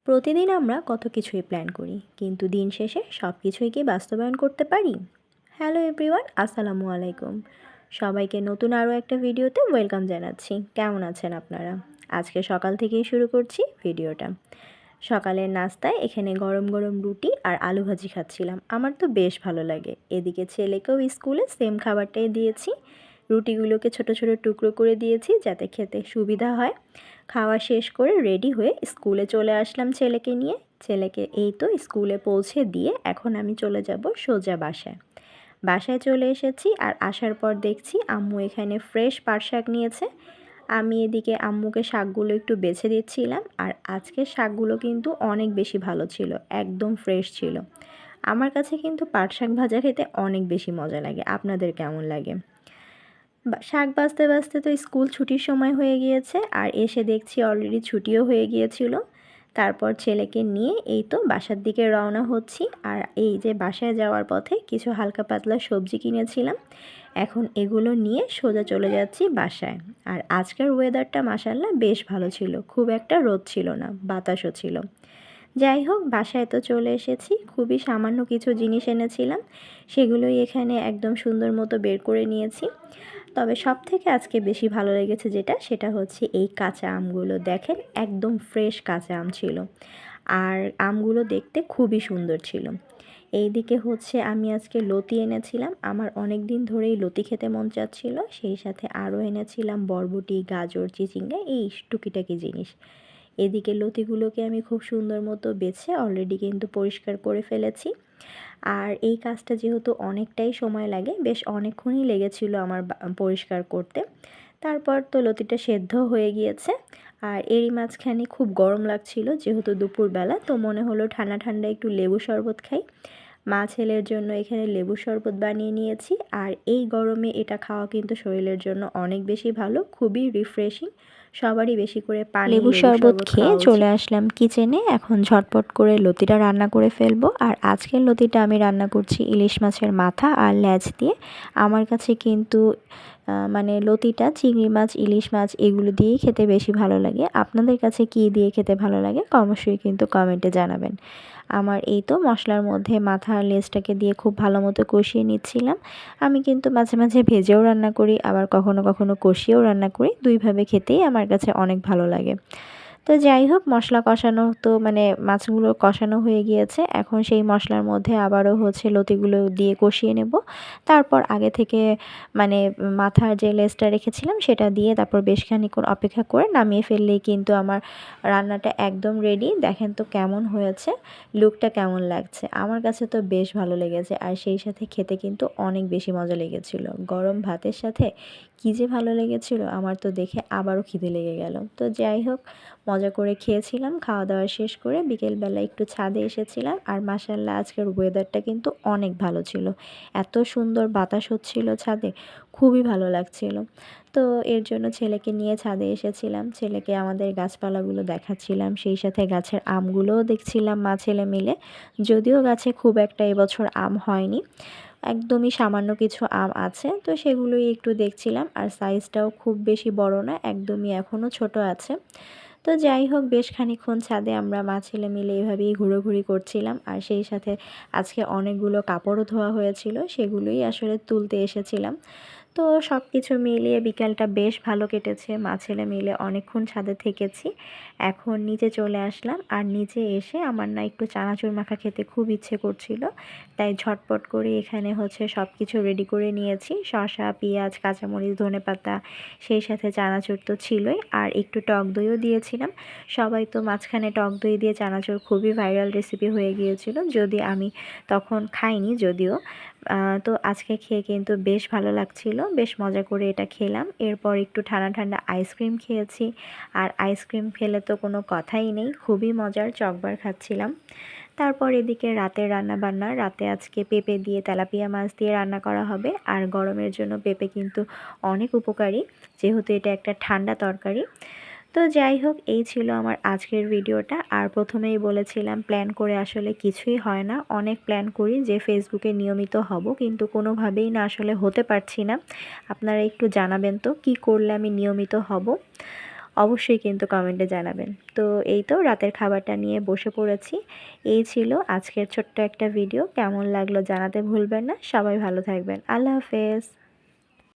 প্রতিদিন আমরা কত কিছুই প্ল্যান করি, কিন্তু দিন শেষে সব কিছুই কি বাস্তবায়ন করতে পারি? হ্যালো এভরিওয়ান, আসসালামু আলাইকুম। সবাইকে নতুন আরও একটা ভিডিওতে ওয়েলকাম জানাচ্ছি। কেমন আছেন আপনারা? আজকে সকাল থেকেই শুরু করছি ভিডিওটা। সকালের নাস্তায় এখানে গরম গরম রুটি আর আলু ভাজি খাচ্ছিলাম। আমার তো বেশ ভালো লাগে। এদিকে ছেলেকেও স্কুলে সেম খাবারটাই দিয়েছি। রুটিগুলোকে ছোট ছোট টুকরো করে দিয়েছি যাতে খেতে সুবিধা হয়। খাওয়া শেষ করে রেডি হয়ে স্কুলে চলে আসলাম ছেলেকে নিয়ে। ছেলেকে এই তো স্কুলে পৌঁছে দিয়ে এখন আমি চলে যাব সোজা বাসায়। বাসায় চলে এসেছি আর আসার পর দেখছি আম্মু এখানে ফ্রেশ পাট শাক নিয়েছে। আমি এদিকে আম্মুকে শাকগুলো একটু বেছে দিচ্ছিলাম। আর আজকের শাকগুলো কিন্তু অনেক বেশি ভালো ছিল, একদম ফ্রেশ ছিল। আমার কাছে কিন্তু পাট শাক ভাজা খেতে অনেক বেশি মজা লাগে। আপনাদের কেমন লাগে? শাক বাছতে বাছতে তো স্কুল ছুটির সময় হয়ে গিয়েছে, আর এসে দেখছি অলরেডি ছুটিও হয়ে গিয়েছিল। তারপর ছেলেকে নিয়ে এই তো বাসার দিকে রওনা হচ্ছি। আর এই যে বাসায় যাওয়ার পথে কিছু হালকা পাতলা সবজি কিনেছিলাম, এখন এগুলো নিয়ে সোজা চলে যাচ্ছি বাসায়। আর আজকের ওয়েদারটা মাশাআল্লাহ বেশ ভালো ছিল, খুব একটা রোদ ছিল না, বাতাসও ছিল। যাই হোক, বাসায় তো চলে এসেছি। খুবই সামান্য কিছু জিনিস এনেছিলাম, সেগুলোই এখানে একদম সুন্দর মতো বের করে নিয়েছি। তবে সবথেকে আজকে বেশি ভালো লেগেছে সেটা হচ্ছে এই কাঁচা আমগুলো। দেখেন, একদম ফ্রেশ কাঁচা আম ছিল, আর আমগুলো দেখতে খুবই সুন্দর ছিল। এইদিকে হচ্ছে আমি আজকে লতি এনেছিলাম, আমার অনেক দিন ধরেই লতি খেতে মন চাচ্ছিল। সেই সাথে আরও এনেছিলাম বরবটি, গাজর, চিচিঙ্গা, এই টুকিটাকি জিনিস। এদিকে লতিগুলোকে আমি খুব সুন্দর মতো বেছে অলরেডি কিন্তু পরিষ্কার করে ফেলেছি। আর এই কাজটা যেহেতু অনেকটাই সময় লাগে, বেশ অনেকক্ষণই লেগেছিল আমার পরিষ্কার করতে। তারপর তো লতিটা সেদ্ধ হয়ে গিয়েছে। আর এরই মাঝখানে খুব গরম লাগছিল, যেহেতু দুপুরবেলা, তো মনে হলো ঠান্ডা ঠান্ডা একটু লেবু শরবত খাই। মা ছেলের জন্য এখানে লেবু শরবত বানিয়ে নিয়েছি। আর এই গরমে এটা খাওয়া কিন্তু শরীরের জন্য অনেক বেশি ভালো, খুবই রিফ্রেশিং। সবারই বেশি করে পানি, লেবু লেবু শরবত শরবত খেয়ে খাওয়া চলে উচিত। আসলাম কিচেনে। এখন ঝটপট করে লতিটা রান্না করে ফেলবো। আর আজকের লতিটা আমি রান্না করছি ইলিশ মাছের মাথা আর লেজ দিয়ে। আমার কাছে কিন্তু মানে লতিটা চিংড়ি মাছ, ইলিশ মাছ এগুলো দিয়েই খেতে বেশি ভালো লাগে। আপনাদের কাছে কী দিয়ে খেতে ভালো লাগে অবশ্যই কিন্তু কমেন্টে জানাবেন। আমার এই তো মশলার মধ্যে মাথা আর লেজটাকে দিয়ে খুব ভালো মতো কষিয়ে নিচ্ছিলাম। আমি কিন্তু মাঝে মাঝে ভেজেও রান্না করি, আবার কখনো কখনো কষিয়েও রান্না করি। দুইভাবে খেতেই আমার কাছে অনেক ভালো লাগে। তো যাই হোক, মশলা কষানো তো মানে মাছগুলো কষানো হয়ে গিয়েছে। এখন সেই মশলার মধ্যে আবারও হচ্ছে লতিগুলো দিয়ে কষিয়ে নেব। তারপর আগে থেকে মানে মাথার যে লেজটা রেখেছিলাম সেটা দিয়ে তারপর বেশ খানিকক্ষণ অপেক্ষা করে নামিয়ে ফেললেই কিন্তু আমার রান্নাটা একদম রেডি। দেখেন তো কেমন হয়েছে, লুকটা কেমন লাগছে। আমার কাছে তো বেশ ভালো লেগেছে, আর সেই সাথে খেতে কিন্তু অনেক বেশি মজা লেগেছিল। গরম ভাতের সাথে কী যে ভালো লেগেছিল, আমার তো দেখে আবারও খিদে লেগে গেল। তো যাই হোক, মজা করে খেয়েছিলাম। খাওয়া দাওয়া শেষ করে বিকেলবেলা একটু ছাদে এসেছিলাম। আর মাশাআল্লাহ আজকের ওয়েদারটা কিন্তু অনেক ভালো ছিল, এত সুন্দর বাতাস হচ্ছিল ছাদে, খুবই ভালো লাগছিল। তো এর জন্য ছেলেকে নিয়ে ছাদে এসেছিলাম, ছেলেকে আমাদের গাছপালাগুলো দেখাচ্ছিলাম, সেই সাথে গাছের আমগুলোও দেখছিলাম মা ছেলে মিলে। যদিও গাছে খুব একটা এবছর আম হয়নি, একদমই সামান্য কিছু আম আছে, তো সেগুলোই একটু দেখছিলাম। আর সাইজটাও খুব বেশি বড় না, একদমই এখনও ছোট আছে। তো যাই হোক, বেশ খানিকক্ষণ ছাদে আমরা মা ছেলে মিলে এভাবেই ঘোরাঘুরি করছিলাম। আর সেই সাথে আজকে অনেকগুলো কাপড়ও ধোয়া হয়েছিল, সেগুলোই আসলে তুলতে এসেছিলাম। তো সব কিছু মিলিয়ে বিকালটা বেশ ভালো কেটেছে, মা ছেলে মিলে অনেকক্ষণ ছাদে থেকেছি। এখন নিচে চলে আসলাম। আর নিচে এসে আমার না একটু চানাচুর মাখা খেতে খুব ইচ্ছে করছিল, তাই ঝটপট করে এখানে হচ্ছে সব কিছু রেডি করে নিয়েছি। শসা, পেঁয়াজ, কাঁচামরিচ, ধনেপাতা, সেই সাথে চানাচুর তো ছিলই, আর একটু টক দইও দিয়েছিলাম। সবাই তো মাঝখানে টক দই দিয়ে চানাচুর খুবই ভাইরাল রেসিপি হয়ে গিয়েছিল, যদি আমি তখন খাইনি যদিও। তো আজকে খেয়ে কিন্তু বেশ ভালো লাগছিল, বেশ মজা করে এটা খেলাম। এরপর একটু ঠান্ডা ঠান্ডা আইসক্রিম খেয়েছি। আর আইসক্রিম খেলে তো কোনো কথাই নেই, খুবই মজার, চকবার খাচ্ছিলাম। তারপর এদিকে রাতের রান্নাবান্না, রাতে আজকে পেঁপে দিয়ে তেলাপিয়া মাছ দিয়ে রান্না করা হবে। আর গরমের জন্য পেঁপে কিন্তু অনেক উপকারী, যেহেতু এটা একটা ঠান্ডা তরকারি। তো যাই হোক, এই ছিল আমার আজকের ভিডিওটা। আর প্রথমেই বলেছিলাম প্ল্যান করে আসলে কিছুই হয় না, অনেক প্ল্যান করি যে ফেসবুকে নিয়মিত হব, কিন্তু কোনোভাবেই না আসলে হতে পারছি না। আপনারা একটু জানাবেন তো কী করলে আমি নিয়মিত হব। অবশ্যই কিন্তু কমেন্টে জানাবেন। তো এই তো রাতের খাবারটা নিয়ে বসে পড়েছি। এই ছিল আজকের ছোট্ট একটা ভিডিও। কেমন লাগলো জানাতে ভুলবেন না। সবাই ভালো থাকবেন। আল্লাহ হাফেজ।